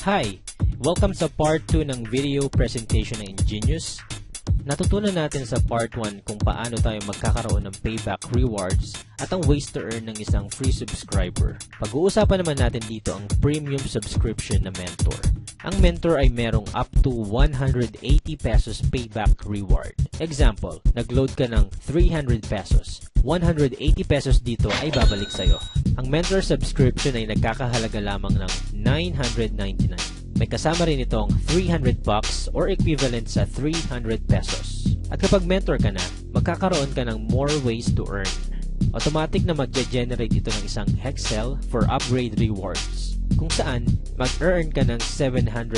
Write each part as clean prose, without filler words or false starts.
Hi! Welcome sa part 2 ng video presentation ng Ingenious. Natutunan natin sa part 1 kung paano tayo magkakaroon ng payback rewards at ang ways to earn ng isang free subscriber. Pag-uusapan naman natin dito ang premium subscription na mentor. Ang mentor ay merong up to 180 pesos payback reward. Example, nag-load ka ng 300 pesos. 180 pesos dito ay babalik sa'yo. Ang mentor subscription ay nagkakahalaga lamang ng 999. May kasama rin itong 300 bucks or equivalent sa 300 pesos. At kapag mentor ka na, magkakaroon ka ng more ways to earn. Automatic na mag-generate ito ng isang Hexel for upgrade rewards, kung saan mag-earn ka ng 750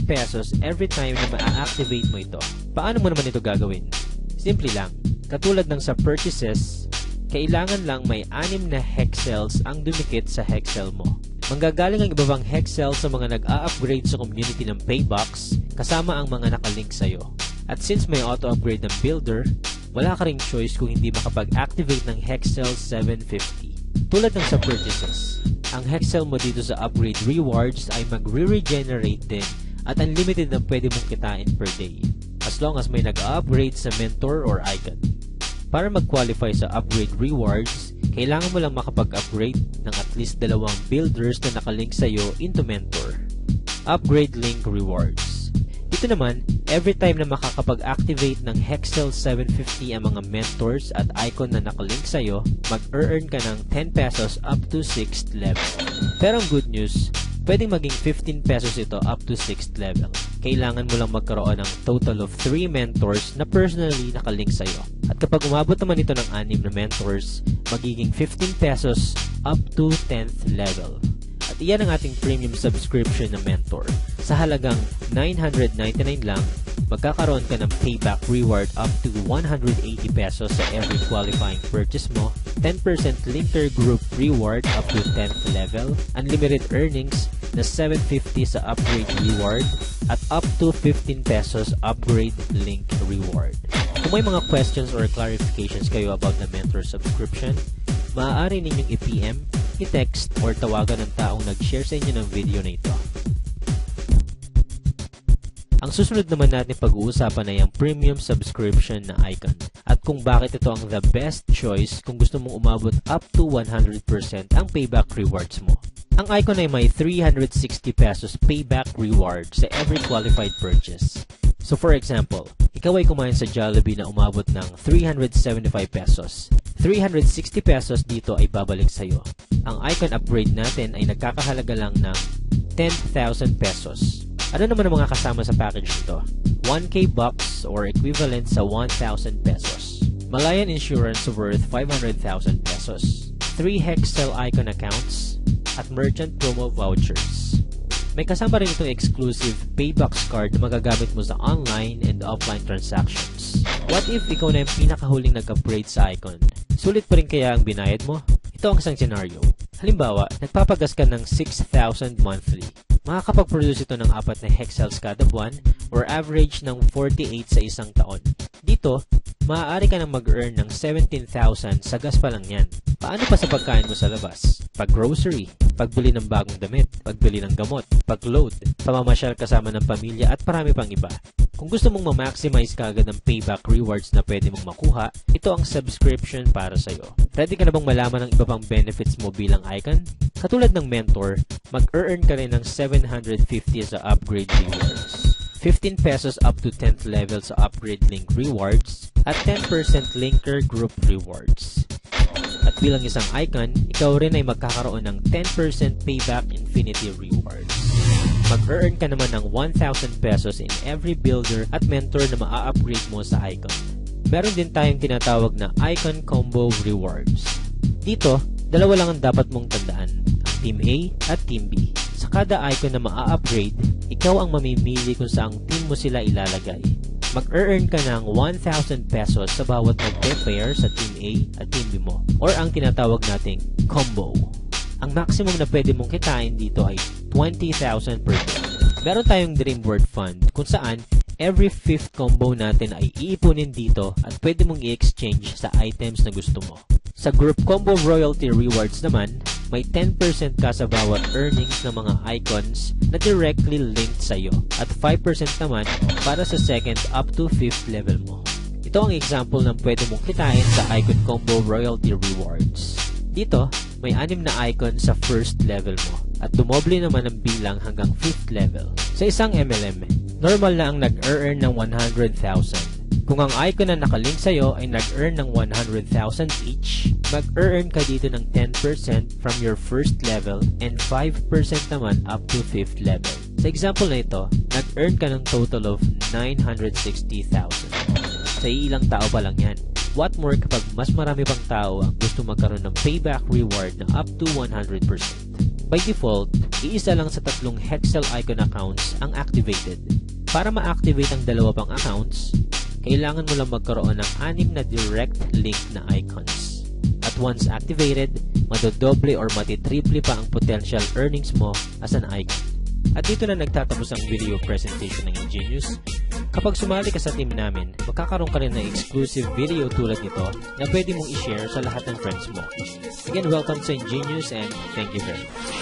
pesos every time na ma-activate mo ito. Paano mo naman ito gagawin? Simple lang. Katulad ng sa purchases, kailangan lang may 6 na Hexels ang dumikit sa Hexel mo. Manggagaling ang iba pang Hexel sa mga nag-a-upgrade sa community ng Paybox kasama ang mga nakalink sa'yo. At since may auto-upgrade ng builder, wala ka ring choice kung hindi makapag-activate ng Hexel 750. Tulad ng sa purchases, ang Hexel mo dito sa upgrade rewards ay mag-re-regenerate din at unlimited na pwede mong kitain per day, as long as may nag-a-upgrade sa mentor or icon. Para mag-qualify sa upgrade rewards, kailangan mo lang makapag-upgrade ng at least 2 builders na nakalink sa'yo into mentor. Upgrade link rewards. Dito naman, every time na makakapag-activate ng Hexel 750 ang mga mentors at icon na nakalink sa'yo, mag-earn ka ng 10 pesos up to 6th level. Pero ang good news, pwedeng maging 15 pesos ito up to 6th level. Kailangan mo lang magkaroon ng total of 3 mentors na personally nakalink sa'yo. At kapag umabot naman ito ng 6 na mentors, magiging 15 pesos up to 10th level. At iyan ang ating premium subscription na mentor. Sa halagang 999 lang, magkakaroon ka ng payback reward up to 180 pesos sa every qualifying purchase mo, 10% linker group reward up to 10th level, unlimited earnings na 750 sa upgrade reward, at up to 15 pesos upgrade link reward. Kung may mga questions or clarifications kayo about the mentor subscription, maaari ninyong i-PM, i-text, or tawagan ng taong nag-share sa inyo ng video na ito. Ang susunod naman natin pag-uusapan ay ang premium subscription na icon at kung bakit ito ang the best choice kung gusto mong umabot up to 100% ang payback rewards mo. Ang icon ay may 360 pesos payback reward sa every qualified purchase. So for example, ikaw ay kumain sa Jollibee na umabot ng 375 pesos. 360 pesos dito ay babalik sa'yo. Ang icon upgrade natin ay nagkakahalaga lang ng 10,000 pesos. Ano naman ang mga kasama sa package nito? 1K bucks or equivalent sa 1,000 pesos. Malayan Insurance worth 500,000 pesos. 3 Hexel icon accounts at merchant promo vouchers. May kasama rin itong exclusive Paybox card na magagamit mo sa online and offline transactions. What if ikaw na yung pinakahuling nag-upgrade sa icon? Sulit pa rin kaya ang binayad mo? Ito ang isang scenario. Halimbawa, nagpapagas ka ng 6,000 monthly. Makakapag-produce ito ng 4 na Hexels kada buwan or average ng 48 sa isang taon. Dito, maaari ka nang mag-earn ng 17,000 sa gas pa lang yan. Paano pa sa pagkain mo sa labas? Pag-grocery, pagbili ng bagong damit, pagbili ng gamot, pag-load, pamamasyal kasama ng pamilya at marami pang iba. Kung gusto mong ma-maximize kaagad ang payback rewards na pwede mong makuha, ito ang subscription para sa'yo. Ready ka na bang malaman ang iba pang benefits mo bilang icon? Katulad ng mentor, mag-earn ka rin ng 750 sa upgrade rewards, 15 pesos up to 10th level sa upgrade link rewards, at 10% linker group rewards. At bilang isang icon, ikaw rin ay magkakaroon ng 10% payback infinity rewards. Mag-earn ka naman ng 1,000 pesos in every builder at mentor na maa-upgrade mo sa icon. Meron din tayong tinatawag na icon combo rewards. Dito, 2 lang ang dapat mong tandaan, ang Team A at Team B. Sa kada icon na maa-upgrade, ikaw ang mamimili kung saang team mo sila ilalagay. Mag-earn ka ng 1,000 pesos sa bawat mag-prepare sa Team A at Team B mo, or ang tinatawag nating combo. Ang maximum na pwede mong kitain dito ay 20,000 per day. Meron tayong Dream Board Fund kung saan every 5th combo natin ay iipunin dito at pwede mong i-exchange sa items na gusto mo. Sa Group Combo Royalty Rewards naman, may 10% ka sa bawat earnings ng mga icons na directly linked sa'yo at 5% naman para sa second up to 5th level mo. Ito ang example ng pwede mong kitain sa Icon Combo Royalty Rewards. Dito, may 6 na icon sa first level mo at dumoble naman ang bilang hanggang 5th level. Sa isang MLM, normal na ang nag-earn ng 100,000. Kung ang icon na nakalink sa'yo ay nag-earn ng 100,000 each, mag-earn ka dito ng 10% from your first level and 5% naman up to 5th level. Sa example na ito, nag-earn ka ng total of 960,000. Sa ilang tao pa lang yan. What more kapag mas marami pang tao ang gusto magkaroon ng payback reward na up to 100%. By default, iisa lang sa 3 Hexel icon accounts ang activated. Para ma-activate ang 2 pang accounts, kailangan mo lang magkaroon ng 6 na direct link na icons. At once activated, madodoble or matitriple pa ang potential earnings mo as an icon. At dito na nagtatapos ang video presentation ng Ingenious. Kapag sumali ka sa team namin, magkakaroon ka rin ng exclusive video tulad nito na pwede mong i-share sa lahat ng friends mo. Again, welcome sa Ingenious and thank you very much.